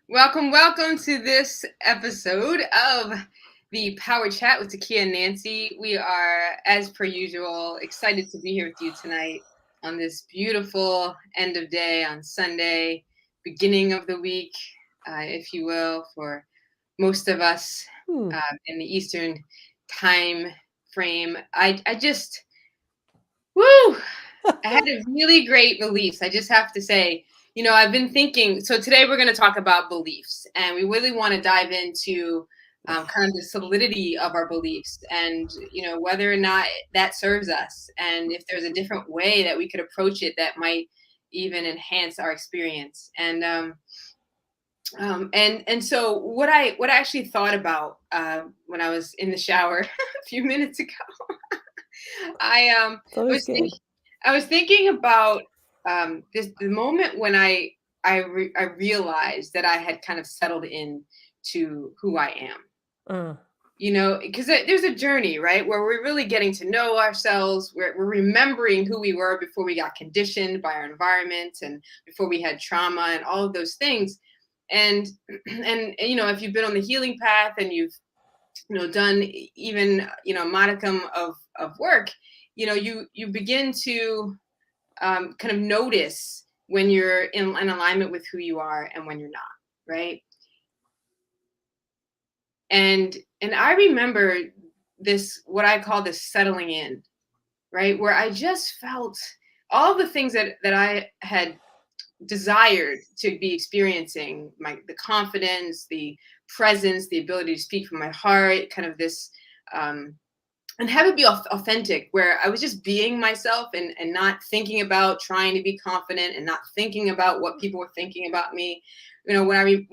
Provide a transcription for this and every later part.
Welcome to this episode of the Power Chat with Takia and Nancy. We are, as per usual, excited to be here with you tonight on this beautiful end of day on Sunday, beginning of the week, if you will, for most of us Hmm. in the Eastern time frame. I just, woo! I had a really great beliefs. I just have to say, I've been thinking. So today we're going to talk about beliefs, and we really want to dive into kind of the solidity of our beliefs, and whether or not that serves us, and if there's a different way that we could approach it that might even enhance our experience. And so what I actually thought about when I was in the shower a few minutes ago, It's always was good. I was thinking about the moment when I realized that I had kind of settled in to who I am. Uh, Because there's a journey, right, where we're really getting to know ourselves. We're remembering who we were before we got conditioned by our environment and before we had trauma and all of those things. And and if you've been on the healing path and you've done even a modicum of work, you begin to kind of notice when you're in alignment with who you are and when you're not, right? And I remember this, what I call this settling in, right, where I just felt all the things that I had desired to be experiencing, the confidence, the presence, the ability to speak from my heart, kind of this and have it be authentic, where I was just being myself and not thinking about trying to be confident and not thinking about what people were thinking about me. When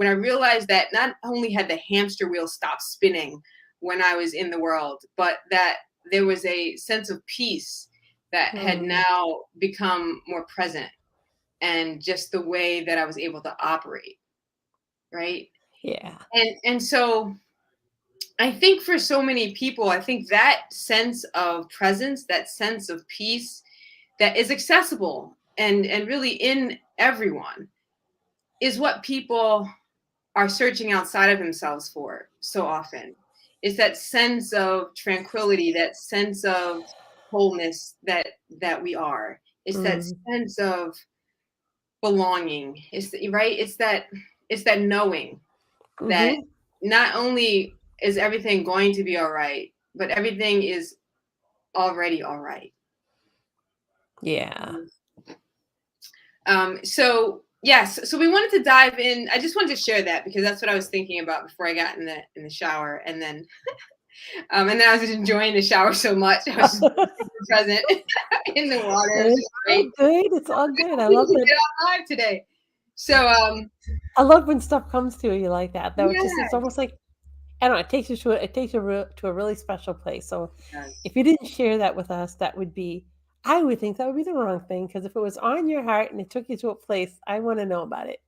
I realized that not only had the hamster wheel stopped spinning when I was in the world, but that there was a sense of peace that had mm, now become more present, and just the way that I was able to operate, right? yeah. And so I think for so many people, I think that sense of presence, that sense of peace that is accessible and really in everyone, is what people are searching outside of themselves for so often. It's that sense of tranquility, that sense of wholeness that we are. It's that Mm, sense of belonging. Right. It's that knowing that mm-hmm. not only is everything going to be all right, but everything is already all right. Yeah. So yes, so we wanted to dive in. I just wanted to share that because that's what I was thinking about before I got in the shower, and then I was just enjoying the shower so much. I was just super present in the water. It was It's just all great. good. It's all good. I We love need to it. get on live today. So I love when stuff comes to you like that. Though it's yeah. almost like I don't know. It takes you to to a really special place. So Yes. if you didn't share that with us, that would be. I would think that would be the wrong thing because if it was on your heart and it took you to a place, I want to know about it.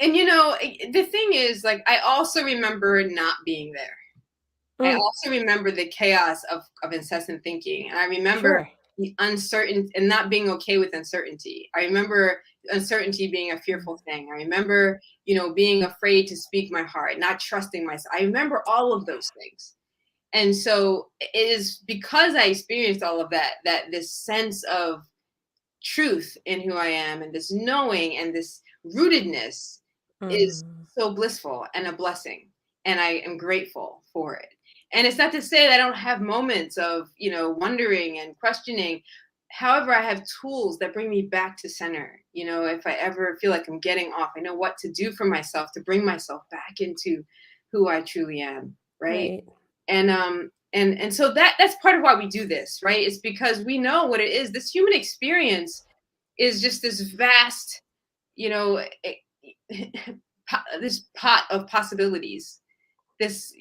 And the thing is, like, I also remember not being there. I Mm, also remember the chaos of incessant thinking. And I remember sure. the uncertain and not being okay with uncertainty. I remember uncertainty being a Mm, fearful thing. I remember, being afraid to speak my heart, not trusting myself. I remember all of those things. And so it is because I experienced all of that this sense of truth in who I am and this knowing and this rootedness is mm, so blissful and a blessing. And I am grateful for it. And it's not to say that I don't have moments of, wondering and questioning. However, I have tools that bring me back to center. If I ever feel like I'm getting off, I know what to do for myself to bring myself back into who I truly am. Right. right. And so that's part of why we do this, right? It's because we know what it is. This human experience is just this vast, you know this pot of possibilities. This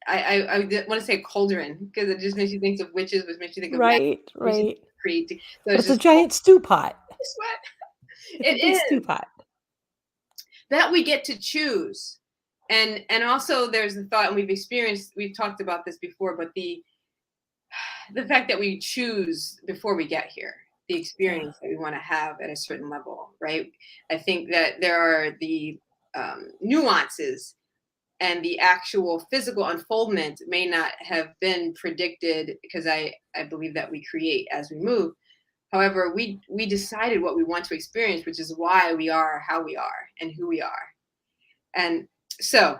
I want to say cauldron because it just makes you think of witches, which makes you think of magic, Right. makes you Right. create. So But it's it's a just giant stew pot. sweat. It's a It big stew is pot. that we get to choose. And also there's the thought, and we've talked about this before, but the fact that we choose before we get here, the Yeah. experience that we want to have at a certain level, right? I think that there are the nuances, and the actual physical unfoldment may not have been predicted, because I believe that we create as we move. However, we decided what we want to experience, which is why we are how we are and who we are. And so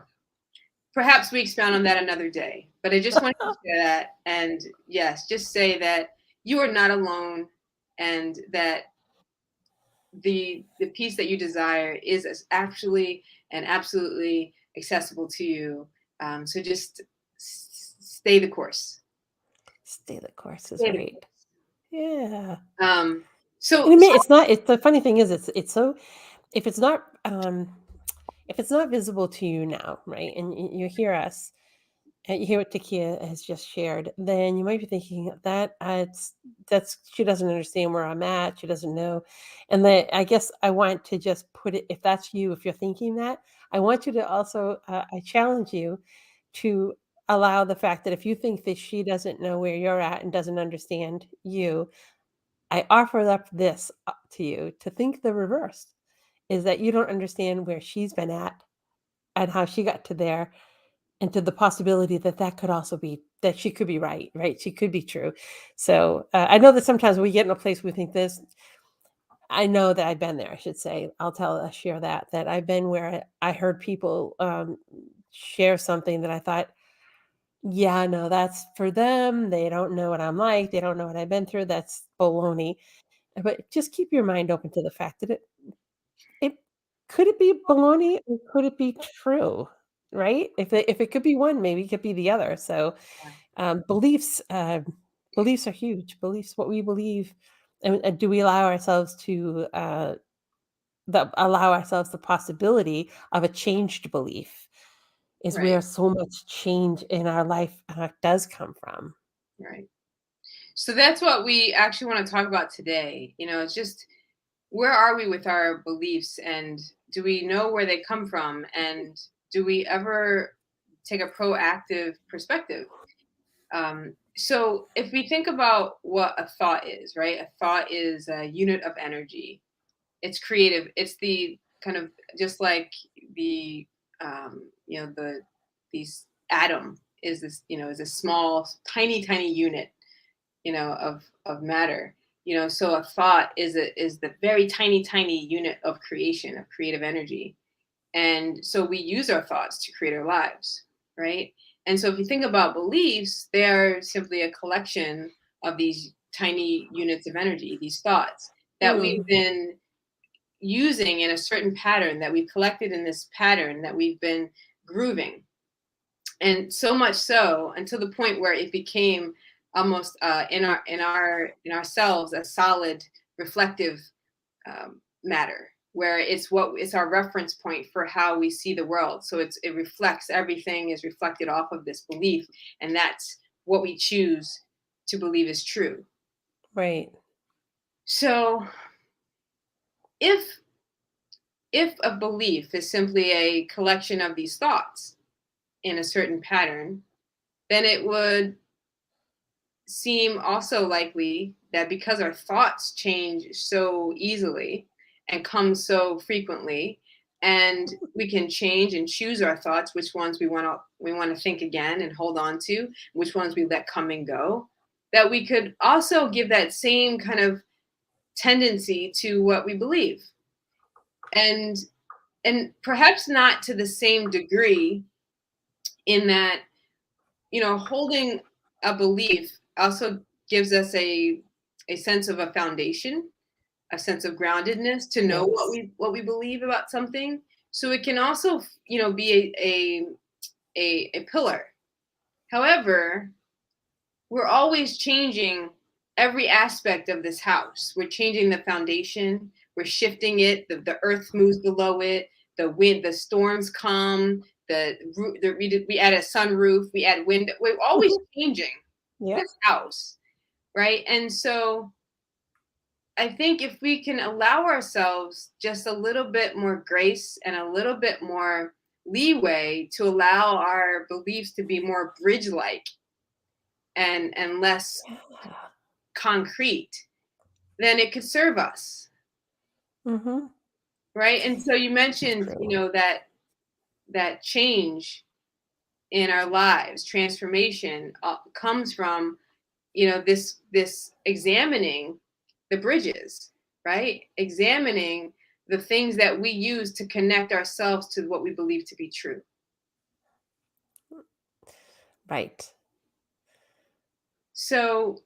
perhaps we expound on that another day. But I just wanted to share that, and yes, just say that you are not alone, and that the peace that you desire is actually and absolutely accessible to you. So just stay the course. Stay the course is Stay the right. Yeah. course. And I So mean, it's not it's the funny thing is it's so if it's not if it's not visible to you now, right? And you hear us and you hear what Takia has just shared, then you might be thinking that that's she doesn't understand where I'm at. She doesn't know. And that I guess I want to just put it if that's you, if you're thinking that, I want you to also I challenge you to allow the fact that if you think that she doesn't know where you're at and doesn't understand you, I offer up this up to you to think the reverse is that you don't understand where she's been at and how she got to there and to the possibility that that could also be that she could be right, right? She could be true. So I know that sometimes we get in a place we think this. I know that I've been there. I should say. Share that I've been where I heard people share something that I thought, yeah, no, that's for them. They don't know what I'm like. They don't know what I've been through. That's baloney. But just keep your mind open to the fact that it could it be baloney or could it be true, right? If it could be one, maybe it could be the other. So, beliefs, beliefs are huge. Beliefs, what we believe, and do we allow ourselves to, allow ourselves the possibility of a changed belief is right, where so much change in our life, does come from. right. So that's what we actually want to talk about today. It's just, where are we with our beliefs, and do we know where they come from, and do we ever take a proactive perspective? So if we think about what a thought is, right? A thought is a unit of energy. It's creative. It's the kind of, just like the the these atom is this, is a small, tiny unit, of matter. So a thought is the very tiny unit of creation, of creative energy. And so we use our thoughts to create our lives, right? And so if you think about beliefs, they are simply a collection of these tiny units of energy, these thoughts that we've Mm, been using in a certain pattern, that we've collected in this pattern, that we've been grooving. And so much so until the point where it became almost in ourselves a solid reflective matter, where it's our reference point for how we see the world. So it reflects, everything is reflected off of this belief, and that's what we choose to believe is true. right. So if if a belief is simply a collection of these thoughts in a certain pattern, then it would seem also likely that because our thoughts change so easily and come so frequently, and we can change and choose our thoughts, which ones we want to think again and hold on to, which ones we let come and go, that we could also give that same kind of tendency to what we believe. And and perhaps not to the same degree, in that, holding a belief also gives us a sense of a foundation, a sense of groundedness, to know what Yes. we believe about something. So it can also, be a pillar. However, we're always changing every aspect of this house. We're changing the foundation, we're shifting it, the earth moves below it, the wind, the storms come, we add a sunroof, we add window, we're always changing Yep. this house, right? And so I think if we can allow ourselves just a little bit more grace and a little bit more leeway to allow our beliefs to be more bridge like and less Yeah. concrete, then it could serve us, Mm-hmm. right? And so you mentioned, True. that change in our lives, transformation comes from, this examining the bridges, right? Examining the things that we use to connect ourselves to what we believe to be true. Right. So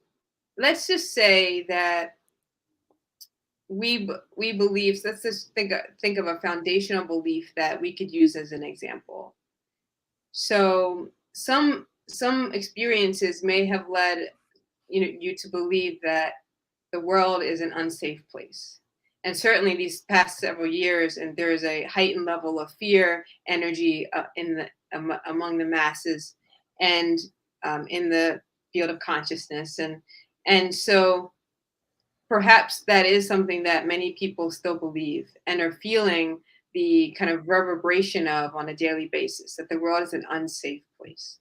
let's just say that we believe. Let's just think of a foundational belief that we could use as an example. So some experiences may have led you to believe that the world is an unsafe place. And certainly these past several years, and there is a heightened level of fear energy among the masses, and in the field of consciousness, and so perhaps that is something that many people still believe and are feeling the kind of reverberation of on a daily basis, that the world is an unsafe place.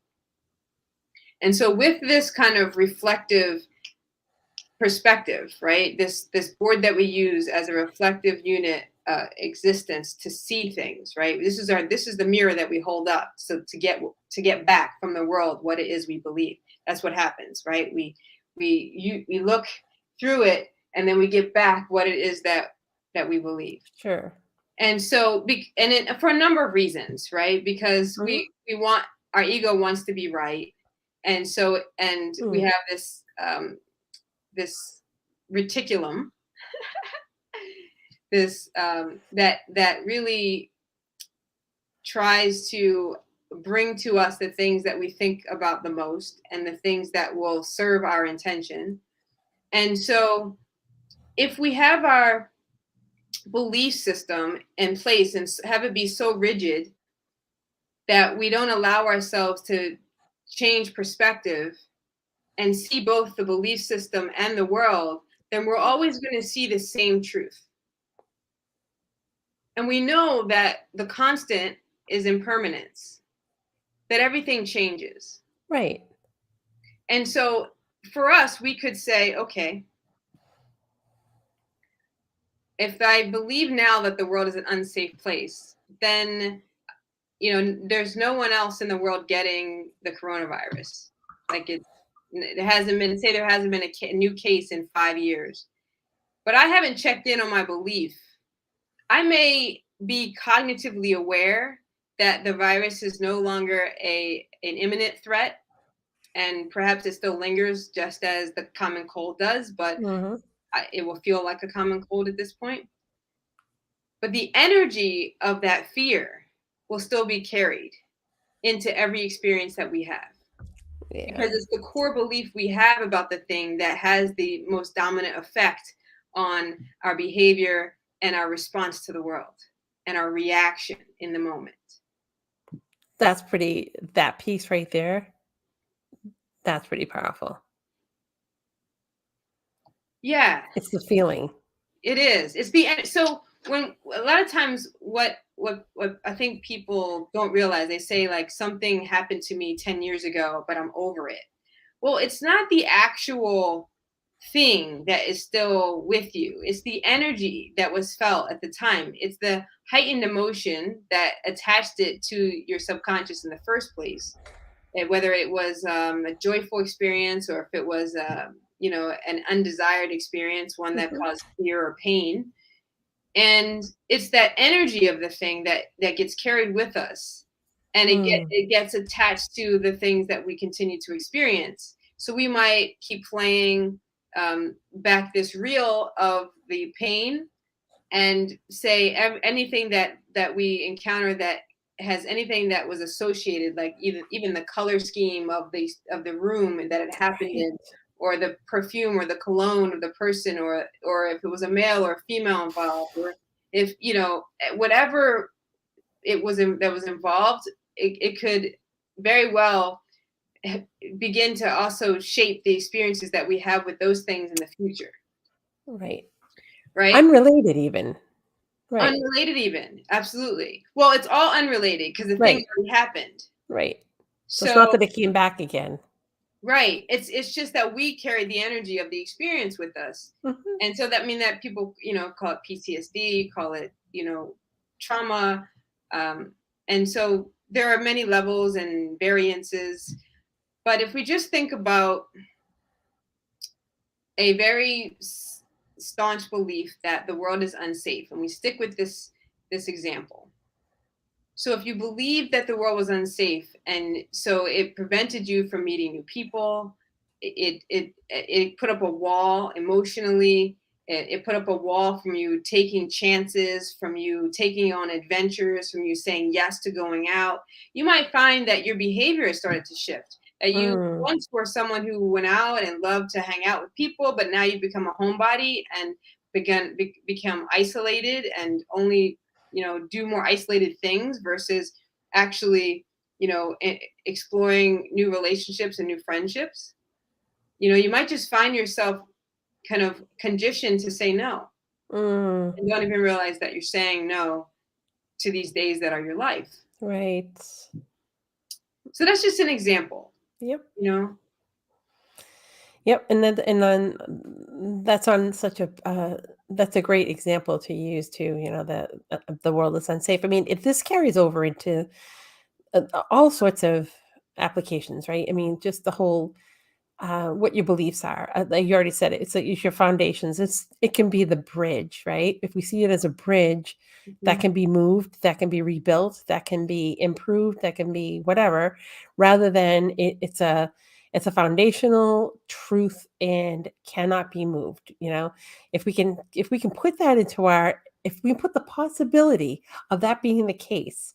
And so with this kind of reflective perspective, right? This board that we use as a reflective unit existence to see things, right? This is the mirror that we hold up, so to get back from the world what it is we believe. That's what happens, right? We look through it, and then we get back what it is that we believe. Sure. And so for a number of reasons, right? Because Mm-hmm. we want, our ego wants to be right, and we have this reticulum, this that really tries to bring to us the things that we think about the most and the things that will serve our intention. And so if we have our belief system in place and have it be so rigid that we don't allow ourselves to change perspective and see both the belief system and the world, then we're always going to see the same truth. And we know that the constant is impermanence, that everything changes. Right. And so for us, we could say, okay, if I believe now that the world is an unsafe place, then, there's no one else in the world getting the coronavirus. Like it hasn't been, say there hasn't been a new case in 5 years, but I haven't checked in on my belief. I may be cognitively aware that the virus is no longer an imminent threat, and perhaps it still lingers just as the common cold does, but Mm-hmm. it will feel like a common cold at this point. But the energy of that fear will still be carried into every experience that we have, Yeah. because it's the core belief we have about the thing that has the most dominant effect on our behavior and our response to the world and our reaction in the moment. That piece right there, that's pretty powerful. Yeah, It's the feeling. it is. So when a lot of times what I think people don't realize, they say like something happened to me 10 years ago, but I'm over it. Well, it's not the actual thing that is still with you. It's the energy that was felt at the time. It's the heightened emotion that attached it to your subconscious in the first place. And whether it was a joyful experience, or if it was, an undesired experience, one that Mhm. caused fear or pain. And it's that energy of the thing that gets carried with us, and Mm. it gets attached to the things that we continue to experience. So we might keep playing back this reel of the pain, and say anything that we encounter that has anything that was associated, like even the color scheme of the room that it happened Right. in, or the perfume or the cologne of the person, or if it was a male or a female involved, or if whatever it was that was involved, it could very well begin to also shape the experiences that we have with those things in the future, Right. right? Unrelated even. Right. Unrelated even, absolutely. Well, it's all unrelated because the thing Right. already happened. Right. So it's not So that it came back again. Right. It's just that we carry the energy of the experience with us. Mhm. And so that mean that people, call it PTSD, call it, trauma. Um, and so there are many levels and variances. But if we just think about a very staunch belief that the world is unsafe, and we stick with this example. So if you believe that the world was unsafe, and so it prevented you from meeting new people, it put up a wall emotionally. It put up a wall from you taking chances, from you taking on adventures, from you saying yes to going out. You might find that your behavior has started to shift. That you Mm. once were someone who went out and loved to hang out with people, but now you become a homebody and become isolated and only do more isolated things versus actually exploring new relationships and new friendships. You might just find yourself kind of conditioned to say no Mm. and don't even realize that you're saying no to these days that are your life. Right. So that's just an example. Yep. you know Yep, and then that's on such a that's a great example to use too. You know, the world is unsafe. I mean, if this carries over into all sorts of applications, right? I mean, just the whole what your beliefs are. Like you already said it. It's your foundations. It can be the bridge, right? If we see it as a bridge, that Mhm. can be moved, that can be rebuilt, that can be improved, that can be whatever, rather than it's a foundational truth and cannot be moved. You know, if we can put that into our if we put the possibility of that being the case,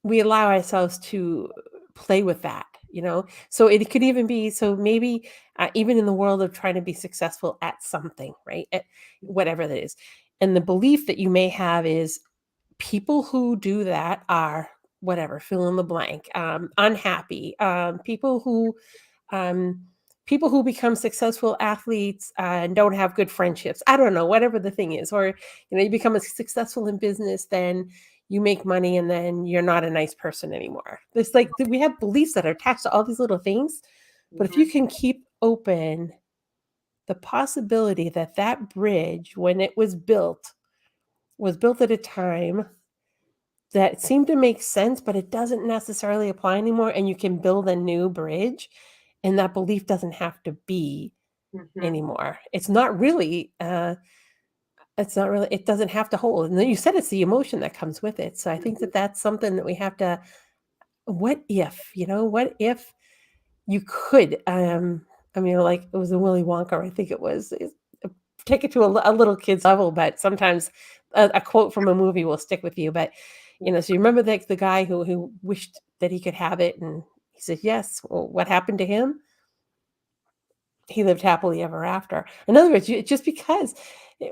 we allow ourselves to play with that, you know? So it could even be so maybe, even in the world of trying to be successful at something, right? At whatever that is. And the belief that you may have is people who do that are whatever, fill in the blank, unhappy, um, people who become successful athletes and don't have good friendships. I don't know, whatever the thing is, or you become a successful in business, then you make money, and then you're not a nice person anymore. It's like we have beliefs that are attached to all these little things, but if you Mhm. can keep open the possibility that that bridge, when it was built at a time that seemed to make sense, but it doesn't necessarily apply anymore, and you can build a new bridge, and that belief doesn't have to be Mhm. anymore. It's not really it doesn't have to hold, and then you said it's the emotion that comes with it, so I think Mhm. that that's something that we have to what if you could, I mean, like, it was a Willy Wonka, I think it was, take it to a little kid's level, but sometimes a quote from a movie will stick with you, but, so you remember the guy who wished that he could have it, and he said, "Yes." Well, what happened to him? He lived happily ever after. In other words, just because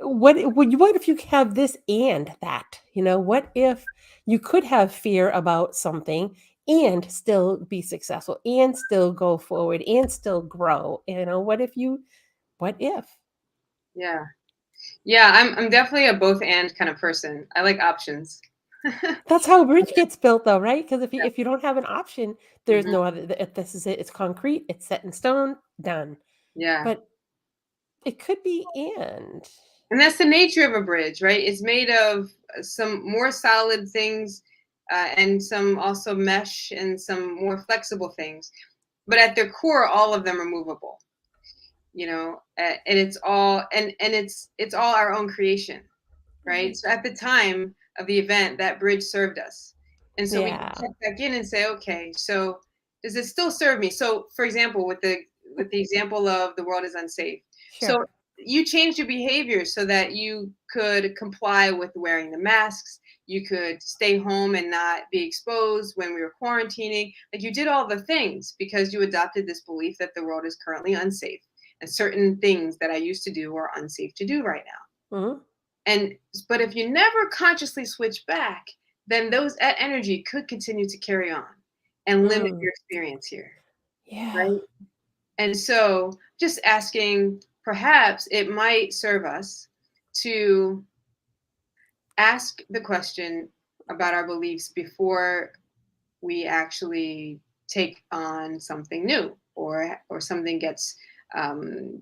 what if you have this and that? What if you could have fear about something and still be successful and still go forward and still grow? What if? Yeah. Yeah, I'm definitely a both and kind of person. I like options. That's how a bridge gets built though, right? Because if you don't have an option, there's Mhm. no other this is it. It's concrete, it's set in stone, done. Yeah. But it could be and. And that's the nature of a bridge, right? It's made of some more solid things, and some also mesh and some more flexible things. But at their core, all of them are movable. And it's all and it's all our own creation, right? Right. So at the time of the event, that bridge served us, and so we can Yeah. check back in and say, okay, so does it still serve me? So, for example, with the example of the world is unsafe, Sure. so you changed your behavior so that you could comply with wearing the masks. You could stay home and not be exposed when we were quarantining. Like you did all the things because you adopted this belief that the world is currently unsafe and certain things that I used to do are unsafe to do right now. Mhm. And but if you never consciously switch back, then that energy could continue to carry on and limit Mm. your experience here, Yeah. right? And so just asking, perhaps it might serve us to ask the question about our beliefs before we actually take on something new. or something gets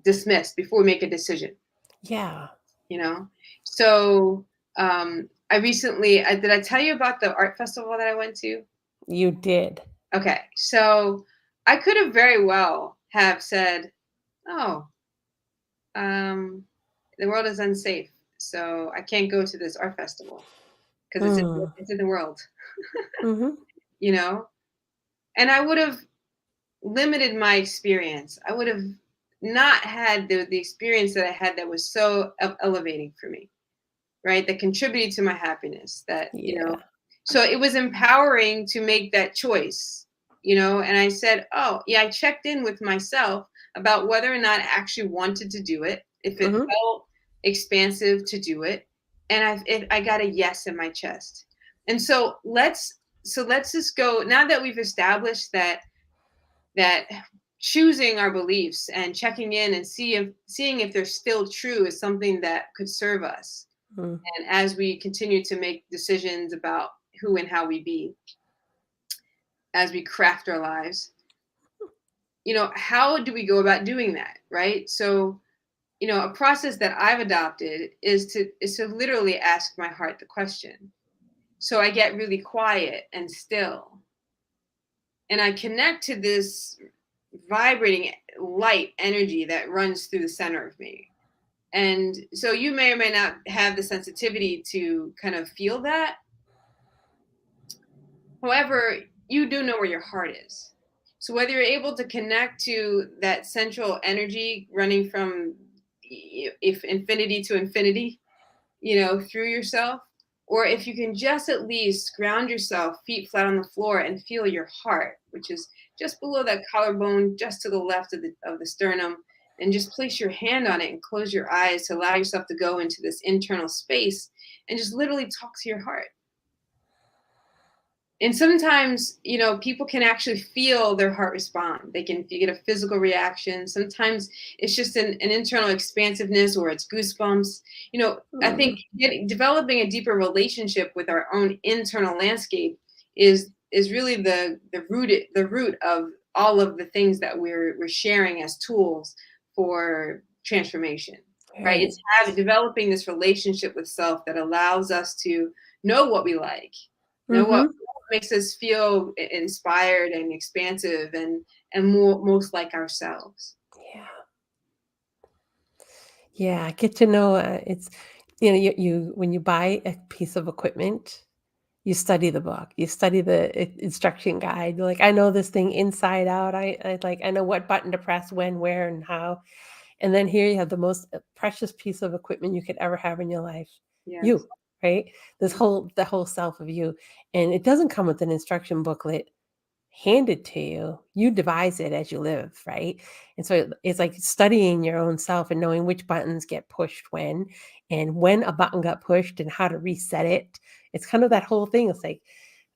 dismissed before we make a decision. Yeah. You know, so I recently, did I tell you about the art festival that I went to? You did. Okay, so I could have very well have said, "Oh, um, the world is unsafe, so I can't go to this art festival because Mm. it's in the world," Mhm. you know, and I would have limited my experience. I would have not had the experience that I had that was so elevating for me, right? That contributed to my happiness. That, Yeah. so it was empowering to make that choice, and I said, oh, yeah, I checked in with myself about whether or not I actually wanted to do it, if it Mhm. felt expansive to do it. And I got a yes in my chest. And so let's just go, now that we've established that choosing our beliefs and checking in and seeing if they're still true is something that could serve us. Mm. And as we continue to make decisions about who and how we be, as we craft our lives, how do we go about doing that, right? So, a process that I've adopted is to literally ask my heart the question. So I get really quiet and still, and I connect to this vibrating light energy that runs through the center of me. And so you may or may not have the sensitivity to kind of feel that. However, you do know where your heart is. So whether you're able to connect to that central energy running from if infinity to infinity, through yourself, or if you can just at least ground yourself feet flat on the floor and feel your heart, which is just below that collarbone, just to the left of the sternum, and just place your hand on it and close your eyes to allow yourself to go into this internal space and just literally talk to your heart. And sometimes, people can actually feel their heart respond. You get a physical reaction. Sometimes it's just an internal expansiveness, or it's goosebumps. I think Mm. developing a deeper relationship with our own internal landscape is really the root of all of the things that we're sharing as tools for transformation. Right? Right. It's developing this relationship with self that allows us to know what we like, know what Mhm. makes us feel inspired and expansive and more most like ourselves. Yeah. Yeah, get to know, it's you when you buy a piece of equipment, you study the book, you study the instruction guide. You're like, I know this thing inside out. I know what button to press, when, where, and how. And then here you have the most precious piece of equipment you could ever have in your life. Yes. You, right? The whole self of you. And it doesn't come with an instruction booklet handed to you. You devise it as you live, right? And so it's like studying your own self and knowing which buttons get pushed when, and when a button got pushed and how to reset it. It's kind of that whole thing. It's like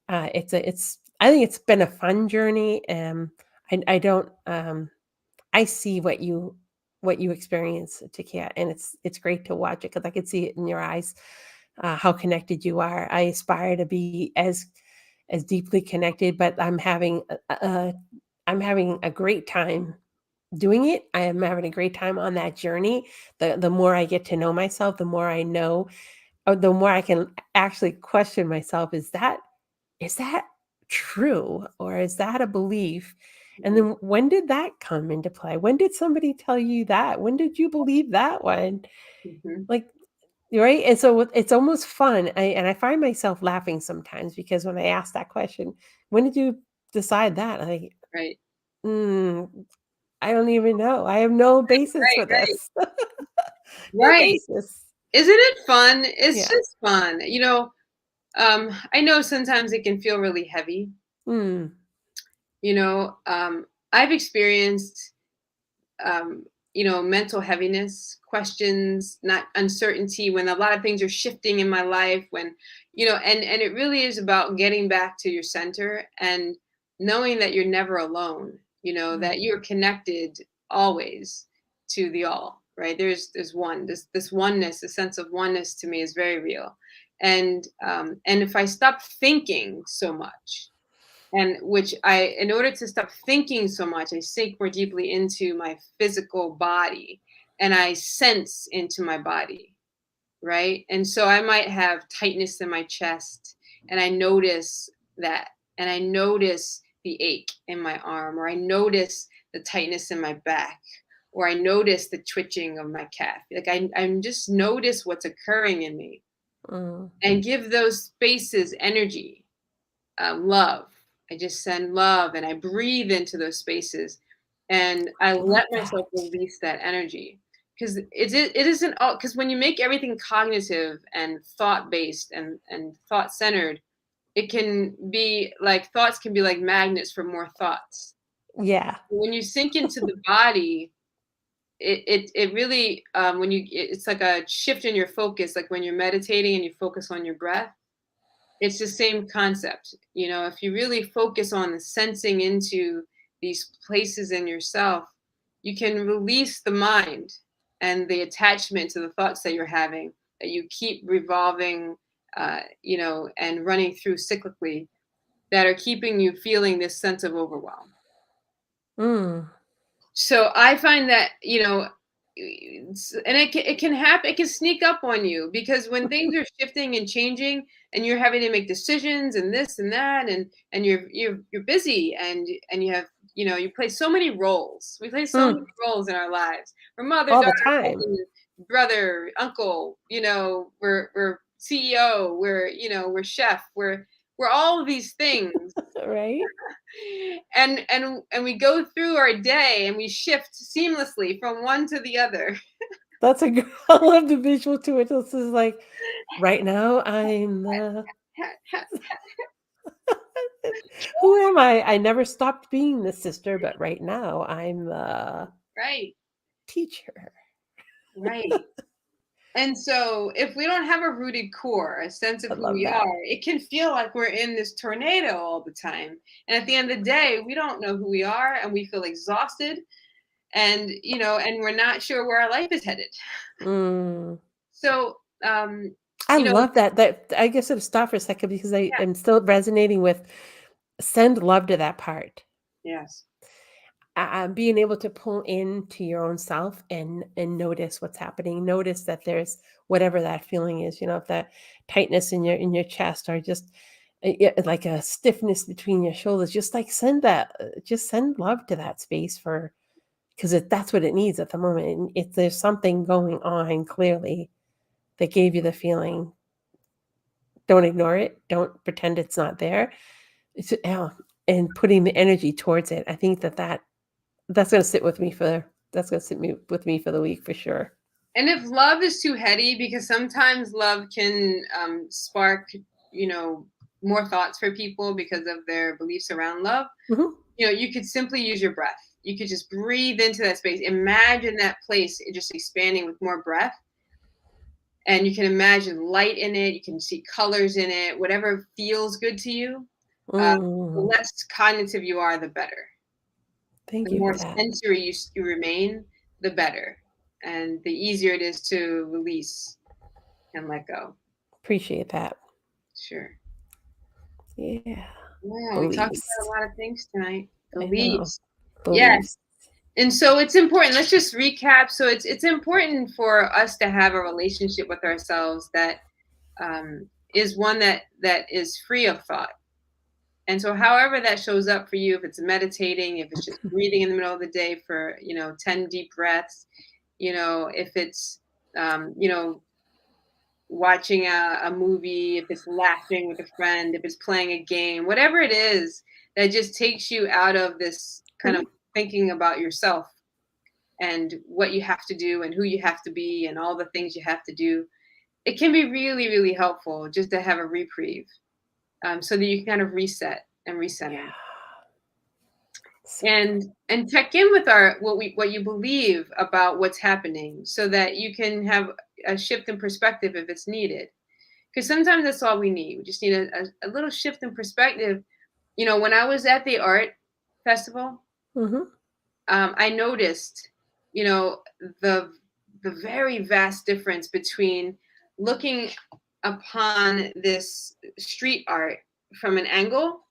it's I think it's been a fun journey. I don't I see what you experience, Takia, and it's great to watch it because I can see it in your eyes, how connected you are. I aspire to be as deeply connected, but I'm having a great time doing it. I am having a great time on that journey. The more I get to know myself, the more I know, or the more I can actually question myself. Is that true, or is that a belief? And Mhm. then when did that come into play? When did somebody tell you that? When did you believe that one? Mhm. Like, right? And so it's almost fun. I find myself laughing sometimes because when I ask that question, when did you decide that? Right. "Mm, I don't even know. I have no basis Right. for Right. this." No Right. basis. Isn't it fun? It's Yeah. just fun. I know sometimes it can feel really heavy. Mm. I've experienced um, mental heaviness, questions, not uncertainty, when a lot of things are shifting in my life, when, and it really is about getting back to your center and knowing that you're never alone, Mm. that you're connected always to the all, right? There's this oneness, the sense of oneness to me is very real. And if I stop thinking so much, and in order to stop thinking so much, I sink more deeply into my physical body, and I sense into my body, right? And so I might have tightness in my chest, and I notice that, and I notice the ache in my arm, or I notice the tightness in my back, or I notice the twitching of my calf. Like I'm just notice what's occurring in me, Mm. and give those spaces energy, love. I just send love, and I breathe into those spaces, and I I love let myself that. release that energy. Because it isn't all, because when you make everything cognitive and thought based and thought centered, it can be like thoughts can be like magnets for more thoughts. Yeah. When you sink into the body, it really, it's like a shift in your focus, like when you're meditating and you focus on your breath. It's the same concept. If you really focus on the sensing into these places in yourself, you can release the mind and the attachment to the thoughts that you're having, that you keep revolving, and running through cyclically, that are keeping you feeling this sense of overwhelm. Mm. So I find that, and it can happen, it can sneak up on you, because when things are shifting and changing, and you're having to make decisions and this and that, and you're busy, and you have, you play so many roles. We play so many Mm. roles in our lives. We're mother, All the daughter, time. cousin, brother, uncle, we're CEO, we're chef, we're all of these things. Right? And we go through our day, and we shift seamlessly from one to the other. That's a good I love the visual to it. This is like, right now, I'm the who am I? I never stopped being the sister, but right now, I'm the Right, teacher. right. And so if we don't have a rooted core, a sense of I who love we that. are, it can feel like we're in this tornado all the time. And at the end of the day, we don't know who we are, and we feel exhausted, and we're not sure where our life is headed. Mm. So, I you know, love that I guess I've stopped for a second because I yeah, am still resonating with send love to that part. yes. Being able to pull into your own self and notice what's happening. Notice that there's whatever that feeling is. If that tightness in your chest, or just yeah, like a stiffness between your shoulders. Just like send that. Just send love to that space for because that's what it needs at the moment. And if there's something going on clearly that gave you the feeling, don't ignore it. Don't pretend it's not there. It's yeah, and putting the energy towards it. I think that's gonna sit with me for with me for the week for sure. And if love is too heady, because sometimes love can, spark, you know, more thoughts for people because of their beliefs around love, Mhm. you could simply use your breath. You could just breathe into that space. Imagine that place just expanding with more breath. And you can imagine light in it. You can see colors in it, whatever feels good to you. The Mm. less cognitive you are, the better. Thank The you for more that. sensory you remain, the better. And the easier it is to release and let go. Appreciate that. Sure. Yeah. Wow, we talked about a Beliefs. lot of things tonight. I know. Beliefs. Yes. Beliefs. And so it's important. Let's just recap. So it's important for us to have a relationship with ourselves that, is one that is free of thought. And so however that shows up for you, if it's meditating, if it's just breathing in the middle of the day for 10 deep breaths, if it's, watching a movie, if it's laughing with a friend, if it's playing a game, whatever it is that just takes you out of this kind of Mhm. thinking about yourself and what you have to do and who you have to be and all the things you have to do. It can be really, really helpful just to have a reprieve, so that you can kind of reset and recenter, So good. and check in with our what you believe about what's happening, so that you can have a shift in perspective if it's needed. Because sometimes that's all we need. We just need a little shift in perspective. When I was at the art festival, Mhm. I noticed, you know, the the very vast difference between looking upon this street art from an angle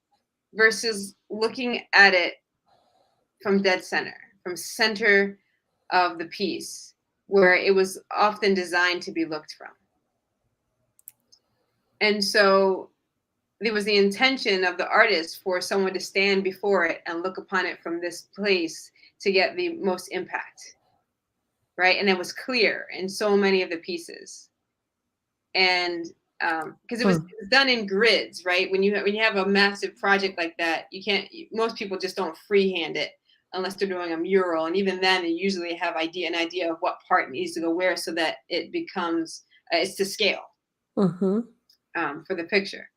versus looking at it from dead center, from center of the piece, where it was often designed to be looked from. And so there was the intention of the artist for someone to stand before it and look upon it from this place to get the most impact, right? And it was clear in so many of the pieces. And because it was done in grids, right? When you have a massive project like that, you can't. Most people just don't freehand it unless they're doing a mural, and even then, they usually have an idea of what part needs to go where, so that it becomes it's to scale for the picture.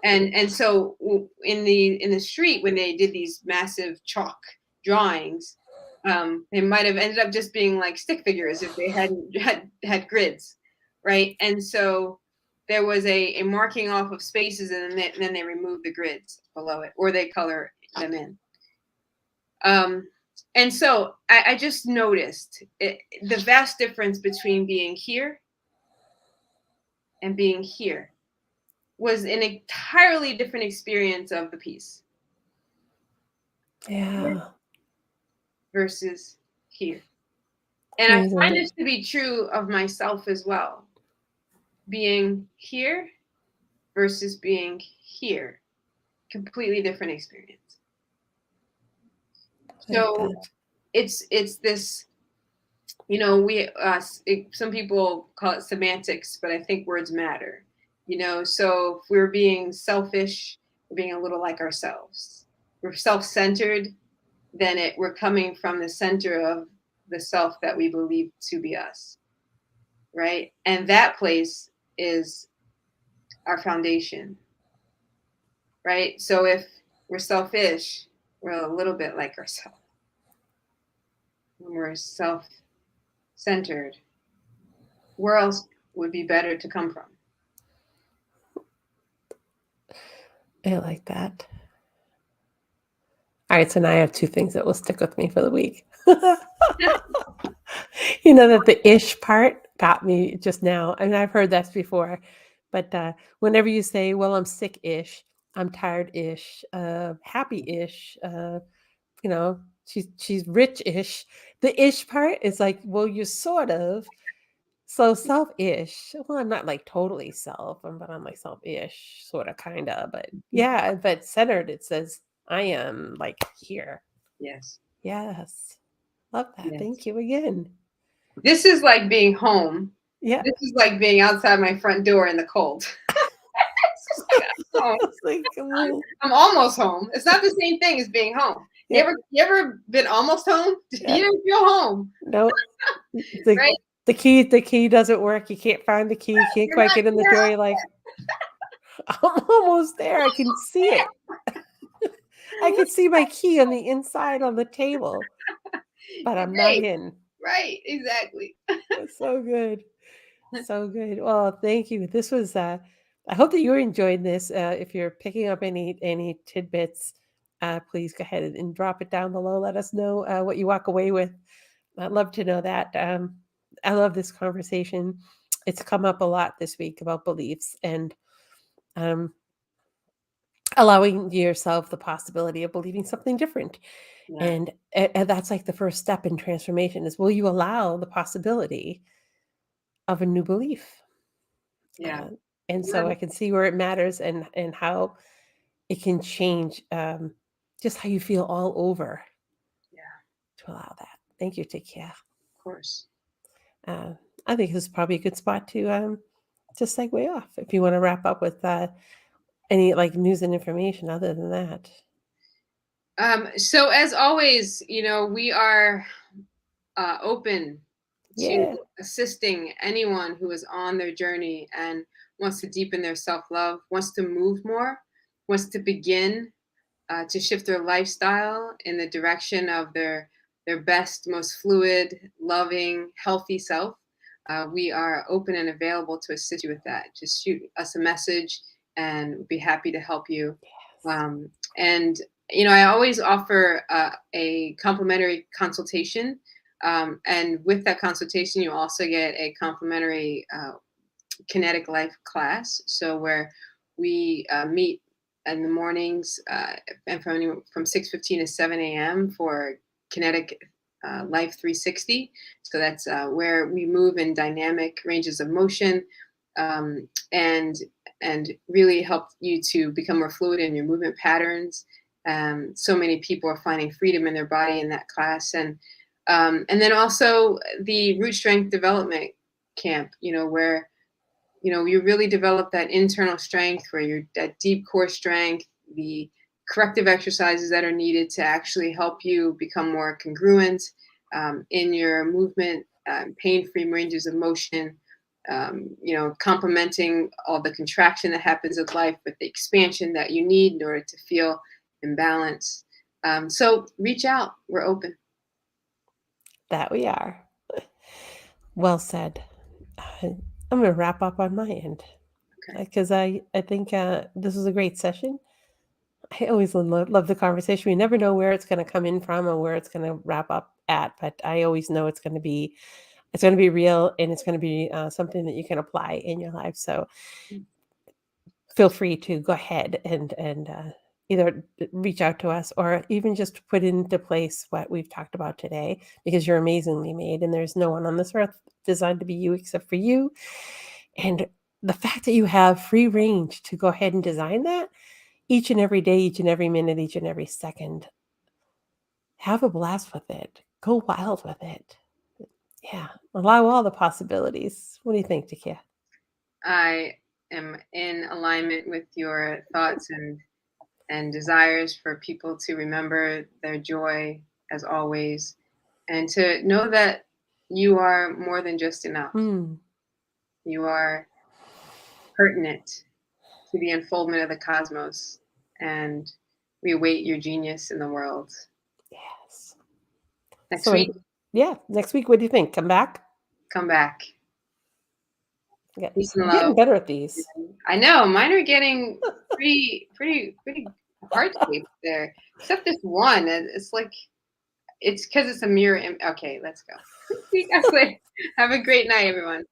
And so in the street, when they did these massive chalk drawings, they might have ended up just being like stick figures if they hadn't had grids, right? And so there was a marking off of spaces, and then they remove the grids below it, or they color them in. And so I just noticed the vast difference between being here and being here was an entirely different experience of the piece. Yeah. Versus here. And I find this to be true of myself as well. Being here versus being here. Completely different experience. So it's this, some people call it semantics, but I think words matter. So if we're being selfish, we're being a little like ourselves. We're self-centered, then we're coming from the center of the self that we believe to be us, right? And that place is our foundation, right? So if we're selfish, we're a little bit like ourselves. When we're self-centered, where else would be better to come from? I like that. All right, so now I have two things that will stick with me for the week. You know that the ish part got me just now, and I've heard that before. But whenever you say, "Well, I'm sick-ish," "I'm tired-ish," "happy-ish," she's rich-ish. The ish part is like, well, you're sort of. So self-ish. Well, I'm not like totally self, but I'm like self-ish, sort of, kind of. But yeah, but centered, it says I am like here. Yes. Yes. Love that. Yes. Thank you again. This is like being home. Yeah. This is like being outside my front door in the cold. I'm almost home. It's not the same thing as being home. Yeah. You ever been almost home? Yeah. You didn't feel home. No. Right? The key doesn't work. You can't find the key. You can't quite get in the door. You're like, I'm almost there. I can see it. I can see my key on the inside on the table, but I'm not in. Right, exactly. So good. So good. Well, thank you. This was I hope that you're enjoying this. If you're picking up any tidbits, please go ahead and drop it down below. Let us know what you walk away with. I'd love to know that. I love this conversation. It's come up a lot this week about beliefs and allowing yourself the possibility of believing something different. Yeah. And that's like the first step in transformation is, will you allow the possibility of a new belief? Yeah. And so I can see where it matters and how it can change just how you feel all over. Yeah. To allow that. Thank you, Takia. Of course. I think this is probably a good spot to segue off if you want to wrap up with any like news and information other than that. So as always, we are open to assisting anyone who is on their journey and wants to deepen their self-love, wants to move more, wants to begin to shift their lifestyle in the direction of their best, most fluid, loving, healthy self. We are open and available to assist you with that. Just shoot us a message and we'll be happy to help you. And I always offer a complimentary consultation. And with that consultation, you also get a complimentary kinetic life class. So where we meet in the mornings, and from 6:15 to 7 a.m. for Kinetic Life 360. So that's where we move in dynamic ranges of motion, and really help you to become more fluid in your movement patterns. So many people are finding freedom in their body in that class, and then also the root strength development camp. Where you really develop that internal strength, where you're that deep core strength, the corrective exercises that are needed to actually help you become more congruent in your movement, pain-free ranges of motion, complementing all the contraction that happens with life with the expansion that you need in order to feel in balance. So reach out. We're open. That we are. Well said. I'm going to wrap up on my end Okay. because I think this was a great session. I always love the conversation. We never know where it's going to come in from or where it's going to wrap up at, but I always know it's going to be real, and it's going to be something that you can apply in your life. So feel free to go ahead and either reach out to us or even just put into place what we've talked about today, because you're amazingly made and there's no one on this earth designed to be you except for you. And the fact that you have free range to go ahead and design that each and every day, each and every minute, each and every second, have a blast with it. Go wild with it. Yeah. Allow all the possibilities. What do you think, Takia? I am in alignment with your thoughts and desires for people to remember their joy as always, and to know that you are more than just enough. Mm, You are pertinent to the unfoldment of the cosmos, and we await your genius in the world. yes. Next So, week, yeah, next week, what do you think? Come back? come back. Yeah, Peace and I'm getting love. better at these. I know mine are getting pretty heart shaped there, except this one. It's like it's because it's a mirror. Okay, let's go. See you guys later. Have a great night, everyone.